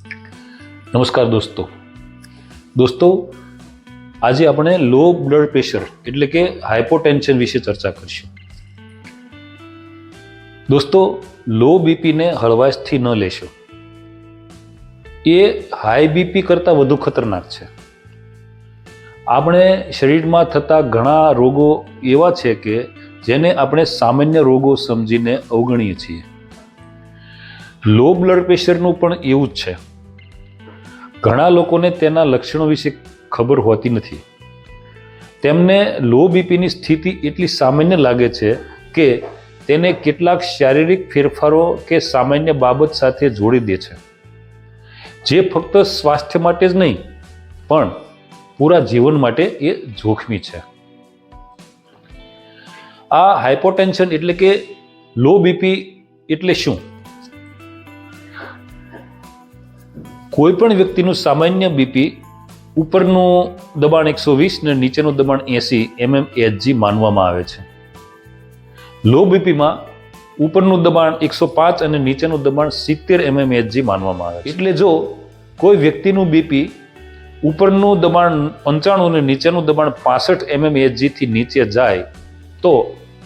નમસ્કાર દોસ્તો, આજે આપણે લો બ્લડ પ્રેશર એટલે કે હાઇપોટેન્શન વિશે ચર્ચા કરીશું. દોસ્તો, લો બીપીને હળવાશથી ન લેશો. એ હાઈ બીપી કરતાં વધુ ખતરનાક છે. આપણે શરીરમાં થતા ઘણા રોગો એવા છે કે જેને આપણે સામાન્ય રોગો સમજીને અવગણીએ છીએ. લો બ્લડ પ્રેશરનું પણ એવું જ છે. ઘણા લોકોને તેના લક્ષણો વિશે ખબર હોતી નથી. તેમને લો બીપીની સ્થિતિ એટલી સામાન્ય લાગે છે કે તેને કેટલાક શારીરિક ફેરફારો કે સામાન્ય બાબત સાથે જોડી દે છે, જે ફક્ત સ્વાસ્થ્ય માટે જ નહીં પણ પૂરા જીવન માટે એ જોખમી છે. આ હાઇપોટેન્શન એટલે કે લો બીપી એટલે શું? કોઈ પણ વ્યક્તિનું સામાન્ય બીપી ઉપરનું દબાણ 120 ને નીચેનું દબાણ 80 mmHg માનવામાં આવે છે. લો બીપીમાં ઉપરનું દબાણ 105 અને નીચેનું દબાણ 70 mmHg માનવામાં આવે છે. એટલે જો કોઈ વ્યક્તિનું બીપી ઉપરનું દબાણ 95 અને નીચેનું દબાણ 65 mmHg થી નીચે જાય તો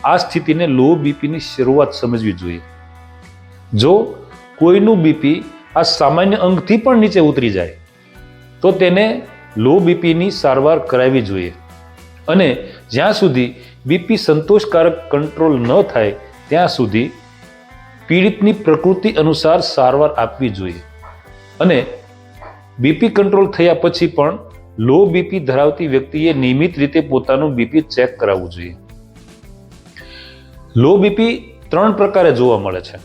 આ સ્થિતિને લો બીપીની શરૂઆત સમજવી જોઈએ. જો કોઈનું બીપી આ સામાન્ય અંગથી પણ નીચે ઉતરી જાય તો તેને લો બીપીની સારવાર કરાવવી જોઈએ અને જ્યાં સુધી બીપી સંતોષકારક કંટ્રોલ ન થાય ત્યાં સુધી પીડિતની પ્રકૃતિ અનુસાર સારવાર આપવી જોઈએ. અને બીપી કંટ્રોલ થયા પછી પણ લો બીપી ધરાવતી વ્યક્તિએ નિયમિત રીતે પોતાનું બીપી ચેક કરાવવું જોઈએ. લો બીપી 3 પ્રકારે જોવા મળે છે.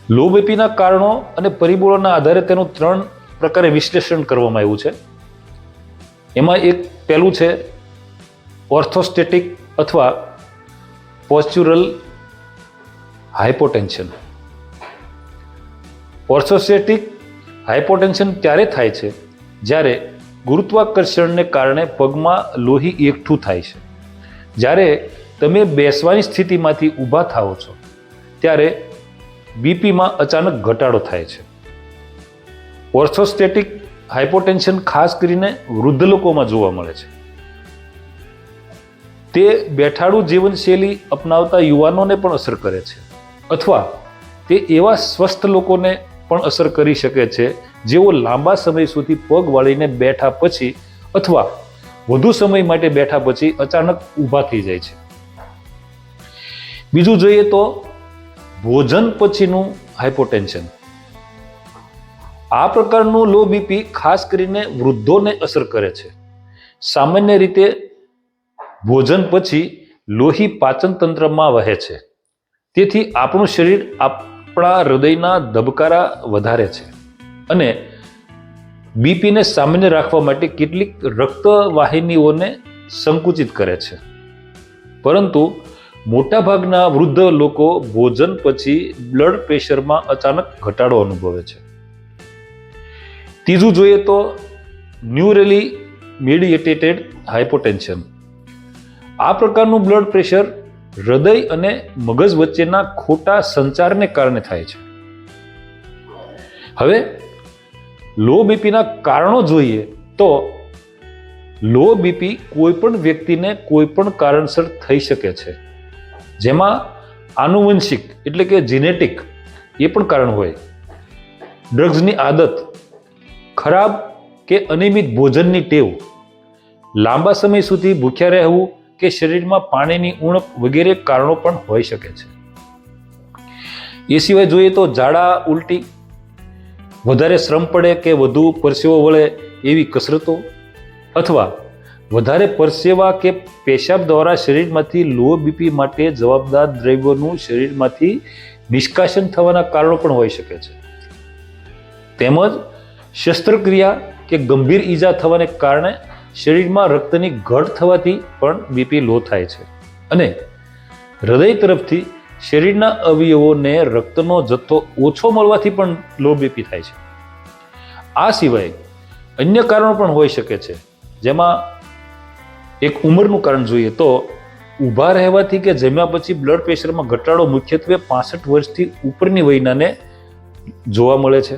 લો બીપીના કારણો અને પરિબળોના આધારે તેનું 3 પ્રકારે વિશ્લેષણ કરવામાં આવ્યું છે. એમાં પહેલું છે ઓર્થોસ્ટેટિક અથવા પોસ્ચ્યુરલ હાઇપોટેન્શન. ઓર્થોસ્ટેટિક હાઇપોટેન્શન ત્યારે થાય છે જ્યારે ગુરુત્વાકર્ષણને કારણે પગમાં લોહી એકઠું થાય છે. જ્યારે તમે બેસવાની સ્થિતિમાંથી ઊભા થાઓ છો ત્યારે બીપીમાં અચાનક ઘટાડો થાય છે. ઓર્થોસ્ટેટિક હાઇપોટેન્શન ખાસ કરીને વૃદ્ધ લોકોમાં જોવા મળે છે. તે બેઠાડું જીવનશૈલી અપનાવતા યુવાનોને પણ અસર કરે છે અથવા તે એવા સ્વસ્થ લોકોને પણ અસર કરી શકે છે જેઓ લાંબા સમય સુધી પગ વાળીને બેઠા પછી અથવા વધુ સમય માટે બેઠા પછી અચાનક ઊભા થઈ જાય છે. બીજું જોઈએ તો ભોજન પછીનું હાઇપોટેન્શન. આ પ્રકારનું લો બીપી ખાસ કરીને વૃદ્ધોને અસર કરે છે. સામાન્ય રીતે ભોજન પછી લોહી પાચન તંત્રમાં વહે છે, તેથી આપણું શરીર આપણા હૃદયના ધબકારા વધારે છે અને બીપીને સામાન્ય રાખવા માટે કેટલીક રક્તવાહિનીઓને સંકુચિત કરે છે. પરંતુ મોટાભાગના વૃદ્ધ લોકો ભોજન પછી બ્લડ પ્રેશરમાં અચાનક ઘટાડો અનુભવે છે. ત્રીજું જોઈએ તો ન્યુરલી મીડિયેટેડ હાઇપોટેન્શન. આ પ્રકારનું બ્લડ પ્રેશર હૃદય અને મગજ વચ્ચેના ખોટા સંચારને કારણે થાય છે. હવે લો બીપીના કારણો જોઈએ તો લો બીપી કોઈ પણ વ્યક્તિને કોઈ પણ કારણસર થઈ શકે છે, જેમાં આનુવંશિક એટલે કે જીનેટિક એ પણ કારણ હોય. ડ્રગ્સની આદત, ખરાબ કે અનિયમિત ભોજનની ટેવ, લાંબા સમય સુધી ભૂખ્યા રહેવું કે શરીરમાં પાણીની ઉણપ વગેરે કારણો પણ હોઈ શકે છે. એ સિવાય જોઈએ તો ઝાડા ઉલટી, વધારે શ્રમ પડે કે વધુ પરસેવો વળે એવી કસરતો અથવા વધારે પરસેવા કે પેશાબ દ્વારા શરીરમાંથી લો બીપી માટે જવાબદાર દ્રવ્યોનું શરીરમાંથી નિષ્કાશન થવાના કારણો પણ હોઈ શકે છે. તેમજ શસ્ત્રક્રિયા કે ગંભીર ઈજા થવાને કારણે શરીરમાં રક્તની ઘટ થવાથી પણ બીપી લો થાય છે અને હૃદય તરફથી શરીરના અવયવોને રક્તનો જથ્થો ઓછો મળવાથી પણ લો બીપી થાય છે. આ સિવાય અન્ય કારણો પણ હોઈ શકે છે, જેમાં એક ઉંમરનું કારણ જોઈએ તો ઊભા રહેવાથી કે જમ્યા પછી બ્લડ પ્રેશરમાં ઘટાડો મુખ્યત્વે 65 વર્ષથી ઉપરની વયનાને જોવા મળે છે.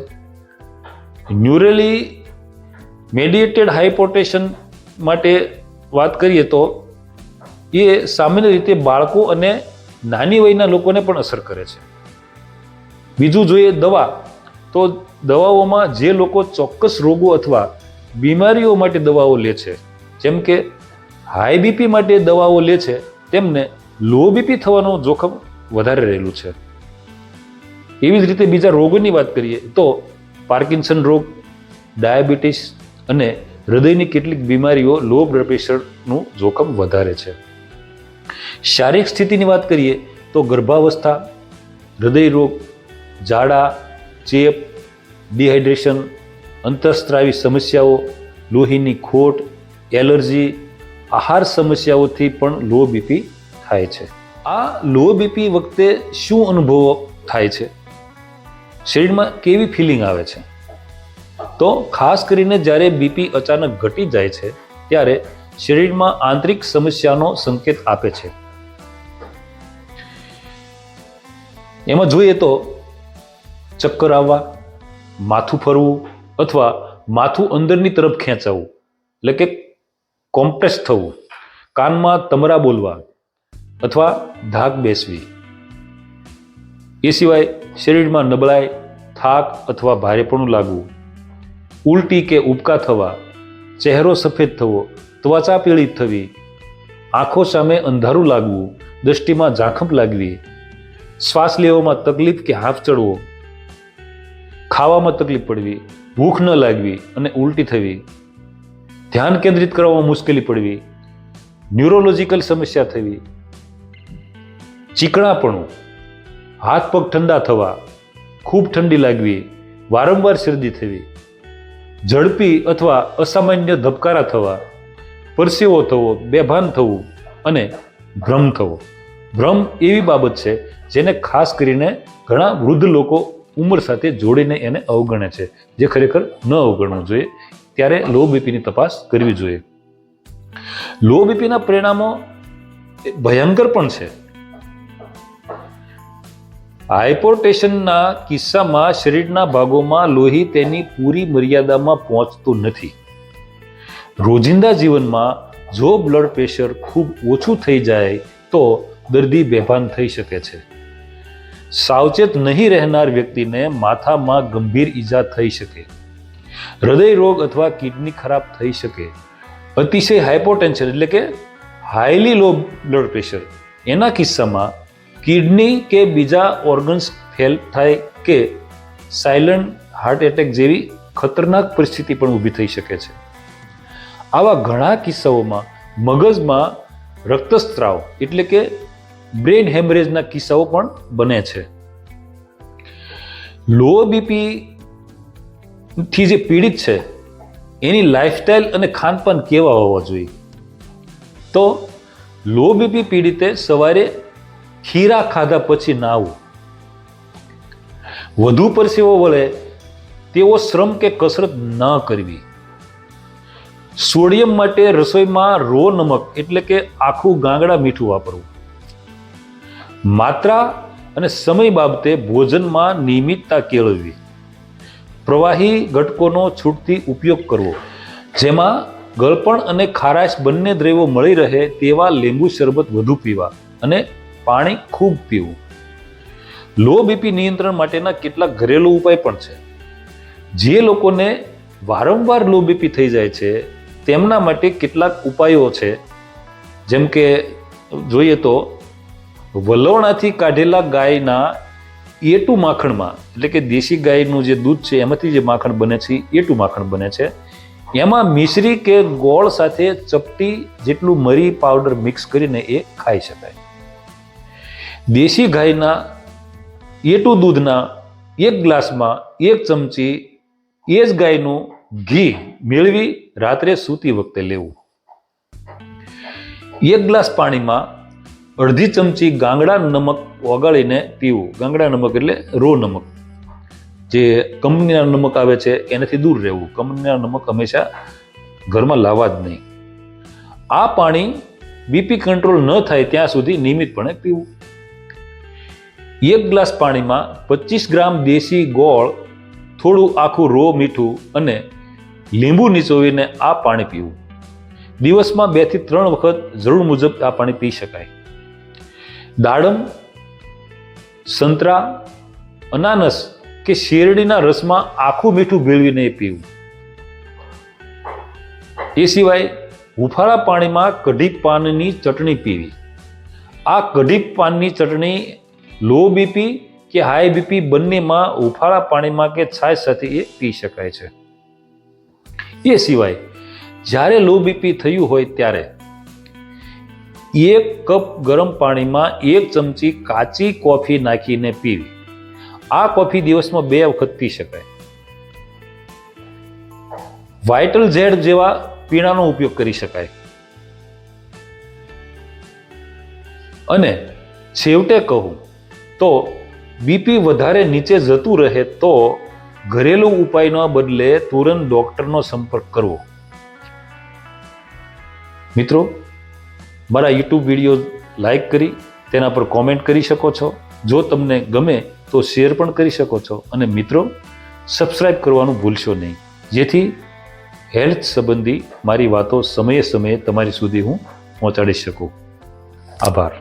ન્યુરલી મેડિએટેડ હાઇપોટેન્શન માટે વાત કરીએ તો એ સામાન્ય રીતે બાળકો અને નાની વયના લોકોને પણ અસર કરે છે. બીજું જોઈએ દવા, તો દવાઓમાં જે લોકો ચોક્કસ રોગો અથવા બીમારીઓ માટે દવાઓ લે છે, જેમ કે હાઈ બીપી માટે દવાઓ લે છે, તેમને લો બીપી થવાનું જોખમ વધારે રહેલું છે. એવી જ રીતે બીજા રોગોની વાત કરીએ તો પાર્કિન્સન રોગ, ડાયાબિટીસ અને હૃદયની કેટલીક બીમારીઓ લો બ્લડ પ્રેશરનું જોખમ વધારે છે. શારીરિક સ્થિતિની વાત કરીએ તો ગર્ભાવસ્થા, હૃદય રોગ, ઝાડા, ચેપ, ડિહાઇડ્રેશન, અંતઃસ્ત્રાવી સમસ્યાઓ, લોહીની ખોટ, એલર્જી, આહાર સમસ્યાઓથી પણ લો બીપી થાય છે. આ લો બીપી વખતે શું અનુભવો થાય છે? શરીરમાં કેવી ફિલિંગ આવે છે? તો ખાસ કરીને જ્યારે બીપી અચાનક ઘટી જાય છે ત્યારે શરીરમાં આંતરિક સમસ્યાનો સંકેત આપે છે. એમાં જોઈએ તો ચક્કર આવવા, માથું ફરવું અથવા માથું અંદરની તરફ ખેંચાવું એટલે કે કોમ્પ્રેસ થવું, કાનમાં તમરા બોલવા અથવા ધાક બેસવી. એ સિવાય શરીરમાં નબળાઈ, થાક અથવા ભારેપણું લાગવું, ઉલટી કે ઉબકા થવા, ચહેરો સફેદ થવો, ત્વચા પીળિત થવી, આંખો સામે અંધારું લાગવું, દૃષ્ટિમાં ઝાંખપ લાગવી, શ્વાસ લેવામાં તકલીફ કે હાંફ ચડવો, ખાવામાં તકલીફ પડવી, ભૂખ ન લાગવી અને ઉલટી થવી, ધ્યાન કેન્દ્રિત કરવામાં મુશ્કેલી પડવી, ન્યુરોલોજીકલ સમસ્યા થવી, ચીકણાપણું, હાથ પગ ઠંડા થવા, ખૂબ ઠંડી લાગવી, વારંવાર શરદી થવી, ઝડપી અથવા અસામાન્ય ધબકારા થવા, પરસેવો થવો, બેભાન થવું અને ભ્રમ થવો. ભ્રમ એવી બાબત છે જેને ખાસ કરીને ઘણા વૃદ્ધ લોકો ઉંમર સાથે જોડીને એને અવગણે છે, જે ખરેખર ન અવગણવું જોઈએ. ત્યારે લો બીપીની તપાસ કરવી જોઈએ. લો બીપીના પરિણામો ભયંકર પણ છે. હાઇપોટેન્શનના કિસ્સામાં શરીરના ભાગોમાં લોહી તેની પૂરી મર્યાદામાં પહોંચતું નથી. રોજિંદા જીવનમાં જો બ્લડ પ્રેશર ખૂબ ઓછું થઈ જાય તો દર્દી બેભાન થઈ શકે છે. સાવચેત નહીં રહેનાર વ્યક્તિને માથામાં ગંભીર ઈજા થઈ શકે, હૃદય રોગ અથવા કિડની ખરાબ થઈ શકે. અતિશય હાઇપોટેન્શન એટલે કે હાઈલી લો બ્લડ પ્રેશર, એના કિસ્સામાં કિડની કે બીજા ઓર્ગન્સ ફેલ થાય કે સાયલન્ટ હાર્ટ એટેક જેવી ખતરનાક પરિસ્થિતિ પણ ઊભી થઈ શકે છે. આવા ઘણા કિસ્સાઓમાં મગજમાં રક્તસ્રાવ એટલે કે બ્રેન હેમરેજના કિસ્સાઓ પણ બને છે. લો બીપી થી જે પીડિત છે એની લાઈફસ્ટાઈલ અને ખાનપાન કેવા હોવા જોઈએ? તો લો બીપી પીડિતે સવારે ખીરા ખાધા પછી નાહવું, વધુ પરસેવો વળે તેવો શ્રમ કે કસરત ન કરવી, સોડિયમ માટે રસોઈમાં રો નમક એટલે કે આખું ગાંગડા મીઠું વાપરવું, માત્રા અને સમય બાબતે ભોજનમાં નિયમિતતા કેળવવી, પ્રવાહી ઘટકોનો છૂટથી ઉપયોગ કરવો, જેમાં ગળપણ અને ખારાશ બંને દ્રવ્યો મળી રહે તેવા લીંબુ શરબત વધુ પીવા અને પાણી ખૂબ પીવું. લો બીપી નિયંત્રણ માટેના કેટલાક ઘરેલું ઉપાય પણ છે. જે લોકોને વારંવાર લો બીપી થઈ જાય છે તેમના માટે કેટલાક ઉપાયો છે. જેમ કે જોઈએ તો વલોણાથી કાઢેલા ગાયના એટુ માખણમાં એટલે કે દેશી ગાયનું જે દૂધ છે એમાંથી જે માખણ બને છે એટુ માખણ બને છે, એમાં મિશ્રી કે ગોળ સાથે ચપટી જેટલું મરી પાવડર મિક્સ કરીને એ ખાઈ શકાય. દેશી ગાયના એટુ દૂધના 1 ગ્લાસમાં 1 ચમચી એ જ ગાયનું ઘી મેળવી રાત્રે સૂતી વખતે લેવું. 1 ગ્લાસ પાણીમાં અડધી ચમચી ગાંગડા નમક ઓગાળીને પીવું. ગાંગડા નમક એટલે રો નમક, જે કંપનીના નમક આવે છે એનાથી દૂર રહેવું. કંપનીના નમક હંમેશા ઘરમાં લાવવા જ નહીં. આ પાણી બીપી કંટ્રોલ ન થાય ત્યાં સુધી નિયમિતપણે પીવું. 1 ગ્લાસ પાણીમાં 25 ગ્રામ દેશી ગોળ, થોડું આખું રો મીઠું અને લીંબુ નીચોવીને આ પાણી પીવું. દિવસમાં 2 થી 3 વખત જરૂર મુજબ આ પાણી પી શકાય. દાડમ, સંતરા, અનાનસ કે શેરડીના રસમાં આખું મીઠું ભેળવીને પીવું. એ સિવાય હુંફાળા પાણીમાં કઢી પાનની ચટણી પીવી. આ કઢી પાનની ચટણી લો બીપી કે હાઈ બીપી બંનેમાં હુંફાળા પાણીમાં કે છાશ સાથે એ પી શકાય છે. એ સિવાય જ્યારે લો બીપી થયું હોય ત્યારે 1 કપ ગરમ પાણીમાં 1 ચમચી કાચી કોફી નાખીને પીવી. આ કોફી દિવસમાં 2 વખત પી શકાય. વાઇટલ ઝેડ જેવા પીણાનો ઉપયોગ કરી શકાય. અને છેવટે કહું તો બીપી વધારે નીચે જતું રહે તો ઘરેલું ઉપાયના બદલે તુરંત ડોક્ટરનો સંપર્ક કરવો. મિત્રો, મારા યુટ્યુબ વિડીયો લાઈક કરી તેના પર કોમેન્ટ કરી શકો છો. જો તમને ગમે તો શેર પણ કરી શકો છો. અને મિત્રો, સબસ્ક્રાઈબ કરવાનું ભૂલશો નહીં, જેથી હેલ્થ સંબંધી મારી વાતો સમયે સમયે તમારી સુધી હું પહોંચાડી શકું. આભાર.